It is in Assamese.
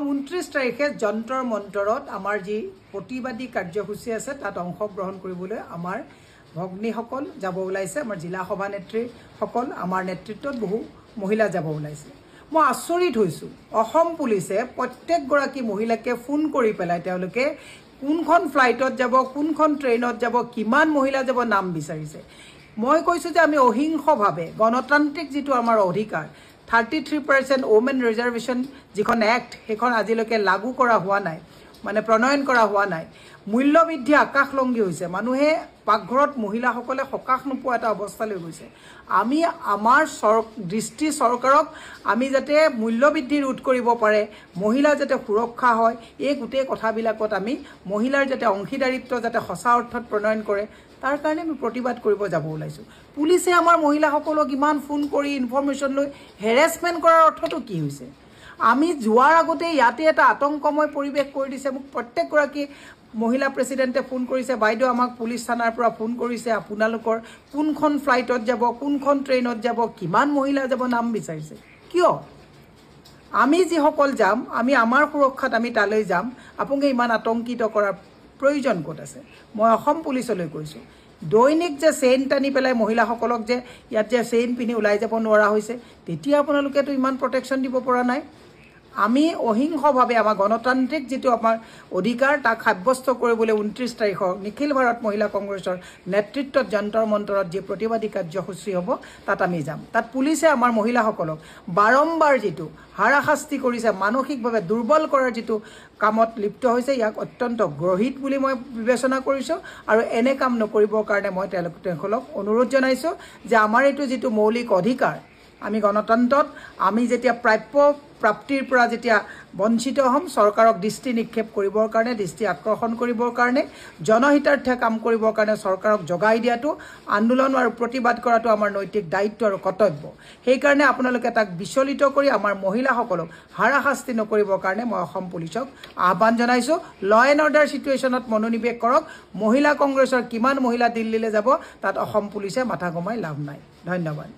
প্ৰথম 29 তাৰিখে যন্তৰ মন্তৰত আমাৰ যি প্ৰতিবাদী কাৰ্যসূচী আছে তাত অংশগ্ৰহণ কৰিবলৈ আমাৰ ভগ্নীসকল যাব ওলাইছে। আমাৰ জিলা সভানেত্ৰীসকল আমাৰ নেতৃত্বত বহু মহিলা যাব ওলাইছে। মই আচৰিত হৈছোঁ, অসম পুলিচে প্ৰত্যেকগৰাকী মহিলাকে ফোন কৰি পেলাই তেওঁলোকে কোনখন ফ্লাইটত যাব, কোনখন ট্ৰেইনত যাব, কিমান মহিলা যাব নাম বিচাৰিছে। মই কৈছোঁ যে আমি অহিংসভাৱে গণতান্ত্ৰিক যিটো আমাৰ অধিকাৰ 33% ওমেন ৰিজাৰ্ভেশ্যন যিখন এক্ট সেইখন আজিলৈকে লাগু কৰা হোৱা নাই, মানে প্ৰণয়ন কৰা হোৱা নাই। মূল্যবৃদ্ধি আকাশলংঘী হৈছে। মানুহে পাকঘৰত মহিলাসকলে সকাহ নোপোৱা এটা অৱস্থালৈ গৈছে। আমি আমাৰ দৃষ্টি চৰকাৰক আমি যাতে মূল্যবৃদ্ধি ৰোধ কৰিব পাৰে, মহিলা যাতে সুৰক্ষা হয়, এই গোটেই কথাবিলাকত আমি মহিলাৰ যাতে অংশীদাৰিত্ব যাতে সঁচা অৰ্থত প্ৰণয়ন কৰে তাৰ কাৰণে আমি প্ৰতিবাদ কৰিব যাব ওলাইছোঁ। পুলিচে আমাৰ মহিলাসকলক ইমান ফোন কৰি ইনফৰমেশ্যন লৈ হেৰেছমেণ্ট কৰাৰ অৰ্থটো কি হৈছে? আমি যোৱাৰ আগতে ইয়াতে এটা আতংকময় পৰিৱেশ কৰি দিছে। মোক প্ৰত্যেকগৰাকী মহিলা প্ৰেছিডেণ্টে ফোন কৰিছে, বাইদেউ আমাক পুলিচ থানাৰ পৰা ফোন কৰিছে, আপোনালোকৰ কোনখন ফ্লাইটত যাব, কোনখন ট্ৰেইনত যাব, কিমান মহিলা যাব নাম বিচাৰিছে। কিয়? আমি যিসকল যাম, আমি আমাৰ সুৰক্ষাত আমি তালৈ যাম, আপোনালোকে ইমান আতংকিত কৰাৰ প্ৰয়োজন ক'ত আছে? মই অসম পুলিচলৈ কৈছোঁ, দৈনিক যে চেইন টানি পেলাই মহিলাসকলক যে ইয়াত যে চেইন পিন্ধি ওলাই যাব নোৱাৰা হৈছে, তেতিয়া আপোনালোকেতো ইমান প্ৰটেকশ্যন দিব পৰা নাই। আমি অহিংসভাৱে আমাৰ গণতান্ত্ৰিক যিটো আমাৰ অধিকাৰ তাক সাব্যস্ত কৰিবলৈ 29 তাৰিখৰ নিখিল ভাৰত মহিলা কংগ্ৰেছৰ নেতৃত্বত যন্তৰ মন্তৰত যি প্ৰতিবাদী কাৰ্যসূচী হ'ব তাত আমি যাম। তাত পুলিচে আমাৰ মহিলাসকলক বাৰম্বাৰ যিটো হাৰাশাস্তি কৰিছে, মানসিকভাৱে দুৰ্বল কৰাৰ যিটো কামত লিপ্ত হৈছে, ইয়াক অত্যন্ত গ্ৰহিত বুলি মই বিবেচনা কৰিছোঁ। আৰু এনে কাম নকৰিবৰ কাৰণে মই তেওঁলোকক অনুৰোধ জনাইছোঁ যে আমাৰ এইটো যিটো মৌলিক অধিকাৰ, আমি গণতন্ত্ৰত আমি যেতিয়া প্ৰাপ্তিৰ পৰা যেতিয়া বঞ্চিত হ'ম, চৰকাৰক দৃষ্টি নিক্ষেপ কৰিবৰ কাৰণে, দৃষ্টি আকৰ্ষণ কৰিবৰ কাৰণে, জনহিতাৰ্থে কাম কৰিবৰ কাৰণে চৰকাৰক জগাই দিয়াটো, আন্দোলন আৰু প্ৰতিবাদ কৰাটো আমাৰ নৈতিক দায়িত্ব আৰু কৰ্তব্য। সেইকাৰণে আপোনালোকে তাক বিচলিত কৰি আমাৰ মহিলাসকলক হাৰাশাস্তি নকৰিবৰ কাৰণে মই অসম পুলিচক আহ্বান জনাইছোঁ। ল এণ্ড অৰ্ডাৰ চিটুৱেশ্যনত মনোনিৱেশ কৰক। মহিলা কংগ্ৰেছৰ কিমান মহিলা দিল্লীলৈ যাব তাত অসম পুলিচে মাথা ঘমাই লাভ নাই। ধন্যবাদ।